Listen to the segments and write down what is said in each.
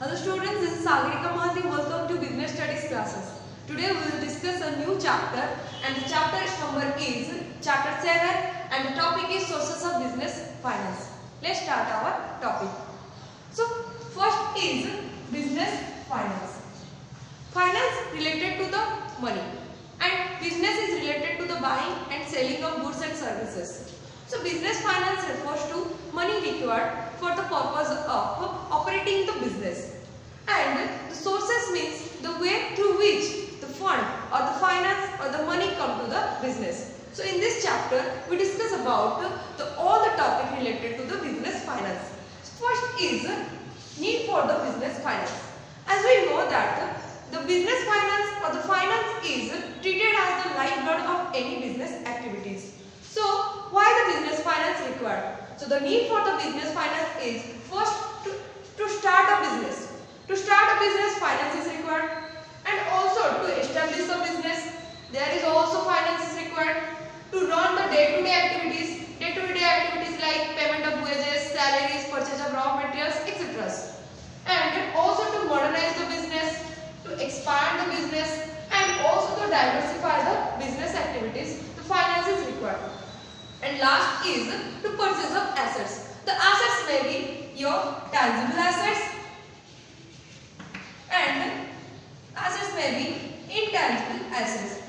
Hello students, this is Sagarika Mahathi. Welcome to Business Studies classes. Today we will discuss a new chapter and the chapter number is chapter 7 and the topic is sources of business finance. Let's start our topic. So first is business finance. Finance related to the money and business is related to the buying and selling of goods and services. So business finance refers to money required for the purpose of operating the business. And the sources means the way through which the fund or the finance or the money come to the business. So in this chapter we discuss about all the topic related to the business finance. First is need for the business finance. As we know that the business finance or the finance is treated as the lifeblood of any business activities. So why the business finance required? So the need for the business finance is first to start a business. To start a business, finance is required, and also to establish a business, there is also finance is required. To run the day-to-day activities like payment of wages, salaries, purchase of raw materials, etc. And also to modernize the business, to expand the business, and also to diversify the business activities, the finance is required. And last is to purchase of assets. The assets may be your tangible assets and assets may be intangible assets.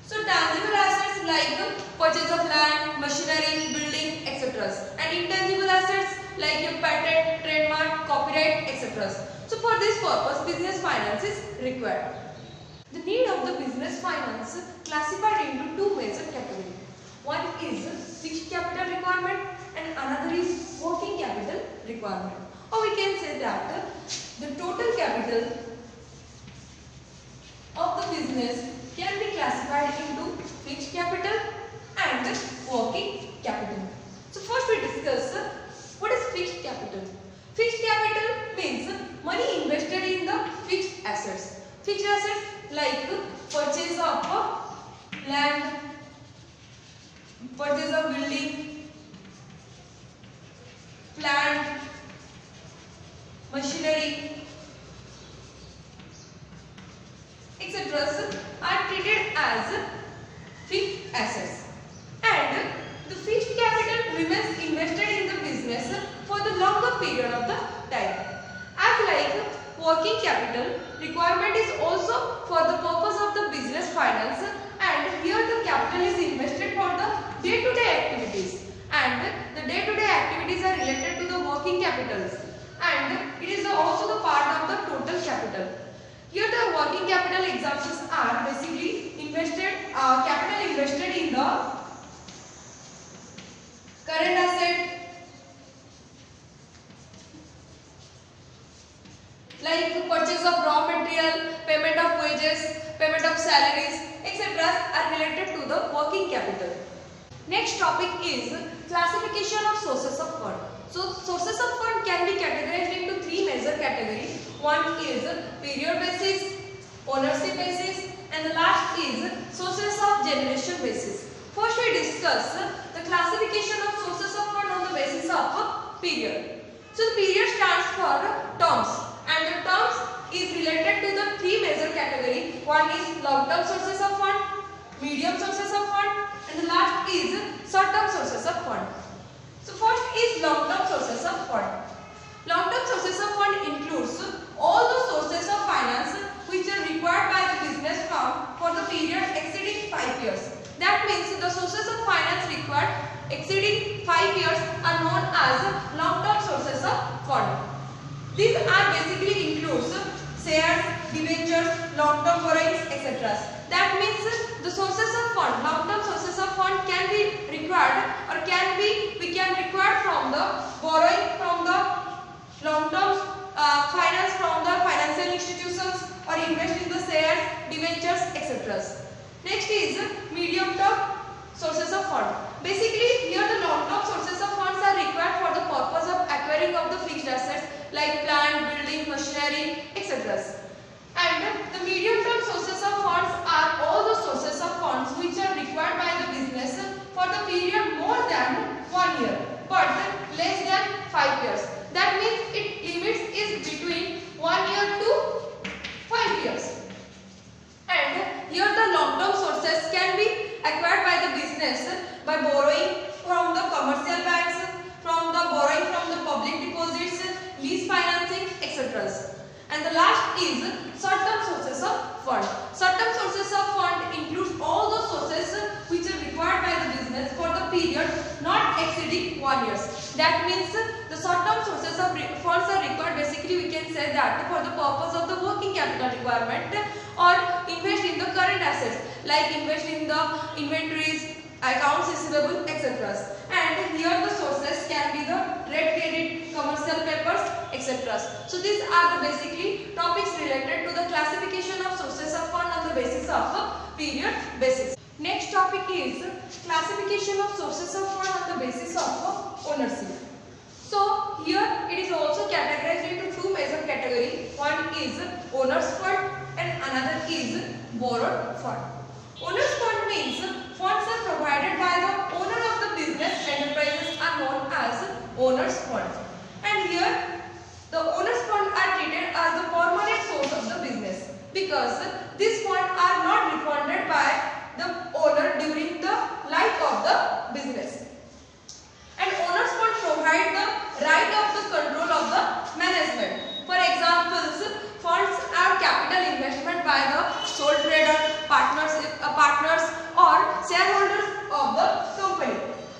So tangible assets like purchase of land, machinery, building, etc. And intangible assets like your patent, trademark, copyright, etc. So for this purpose, business finance is required. The need of the business finance classified into two major categories. One is fixed capital requirement and another is working capital requirement. Or we can say that the total capital of the business can be classified into fixed capital and working capital. So first we discuss what is fixed capital. Fixed capital means money invested in the fixed assets. Fixed assets like purchase of land, purchase of building, plant, machinery, etc. are treated as fixed assets. And the fixed capital remains invested in the business for the longer period of the time. As like working capital requirement is also for the purpose of the business finance, and here the capital is invested for the day-to-day activities, and the day-to-day activities are related to the working capitals, and it is also the part of the total capital. Here the working capital examples are basically capital invested in the current asset like purchase of raw material, payment of wages, payment of salaries, etc. are related to the working capital. Next topic is classification of sources of fund. So sources of fund can be categorized into three major categories. One is period basis, ownership basis, and the last is sources of generation basis. First we discuss the classification of sources of fund on the basis of period. So the period stands for terms, and the terms is related to the three major categories. One is long-term sources of fund, medium sources of fund, and the last is short-term sources of fund. So first is long-term sources of fund. Long-term sources of fund includes all the sources of finance which are required by the business firm for the period exceeding 5 years. That means the sources of finance required exceeding 5 years are known as long-term sources of fund. These are basically includes shares, debentures, long-term borrowings, etc. That means the sources of fund, long-term sources of fund can be required or we can require from the borrowing from the long-term finance from the financial institutions or invest in the shares, debentures, etc. Next is medium-term sources of fund. Basically here the long-term sources of funds are required for the purpose of acquiring of the fixed assets like plant, building, machinery, etc. And the medium-term sources of funds are all the sources of funds which are required by the business for the period more than 1 year, but 1 years. That means the short-term sources of funds are required. Basically, we can say that for the purpose of the working capital requirement or invest in the current assets, like invest in the inventories, accounts receivable, etc. And here the sources can be the trade credit, commercial papers, etc. So these are the basically topics related to the classification of sources of fund on the basis of period basis. Next topic is classification of sources of fund on the basis of ownership. So here it is also categorized into two major categories. One is owner's fund and another is borrowed fund. Owner's fund means funds are provided by the owner of the business enterprises are known as owner's fund. And here the owner's fund are treated as the permanent source of the business because these funds are not refunded by the owner during the life of the business. And owner's fund provide the right of the control of the management. For examples, funds are capital investment by the sole trader, partners or shareholders of the company.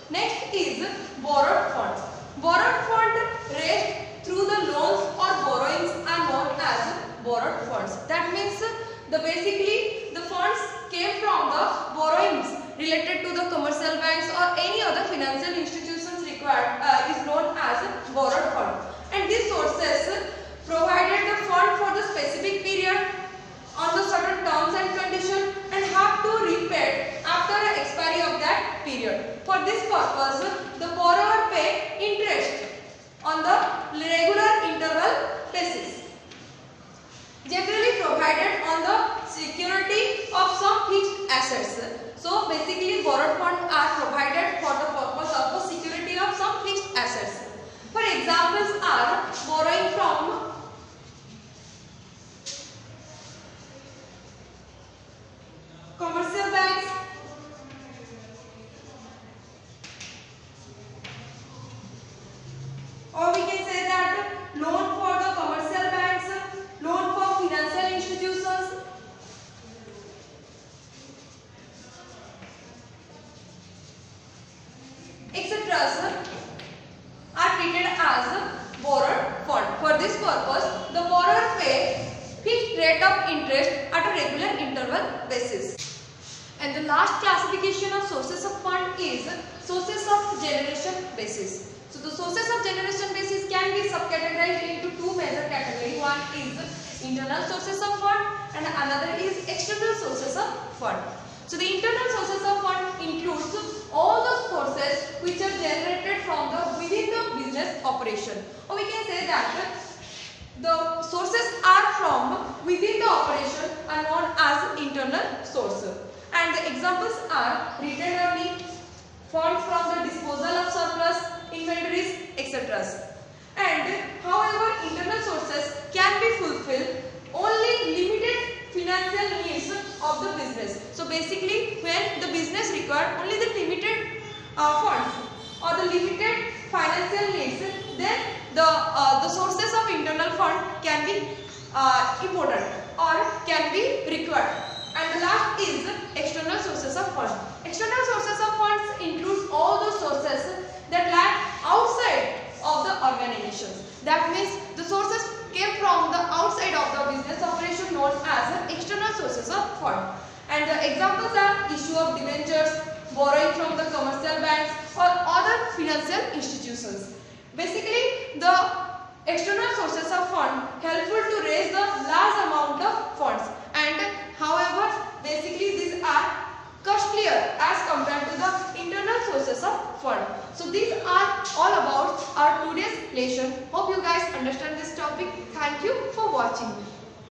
Next is borrowed funds. Borrowed fund raised through the loans or borrowings are known as borrowed funds. That means basically the funds came from the borrowings related to the commercial banks or any other financial institutions required is known as borrowed fund. And these sources provided the fund for the specific period on the certain terms and conditions and have to repay after the expiry of that period. For this purpose, the borrower pay interest on the regular interval basis, generally provided on the security of some fixed assets. So basically borrowed funds are provided for the purpose of the security of some fixed assets. For examples are borrowing from commercial banks, or we can say that loan for the commercial banks, loan for financial institutions, etc. are treated as borrowed fund. For this purpose, the borrower pay fixed rate of interest at a regular interval basis. And the last classification of sources of fund is sources of generation basis. So the sources of generation basis can be subcategorized into two major categories. One is internal sources of fund and another is external sources of fund. So the internal sources of fund includes all the sources which are generated from the within the business operation. Or we can say that the sources are from within the operation are known as internal sources. And the examples are retained earnings, funds from the disposal of surplus, inventories, etc. And however, internal sources can be fulfilled only limited financial needs of the business. So basically, when the business requires only the limited funds or the limited financial needs, then the sources of internal fund can be important or can be required. And the last is external sources of funds. External sources of funds include all those sources that lie outside of the organizations. That means the sources came from the outside of the business operation known as external sources of fund. And the examples are issue of debentures, borrowing from the commercial banks or other financial institutions. Basically, the external sources of fund helpful to raise the large amount of funds, and however, basically these are costlier as compared to the internal sources of fund. So these are all about our today's lesson. Hope you guys understand this topic. Thank you for watching.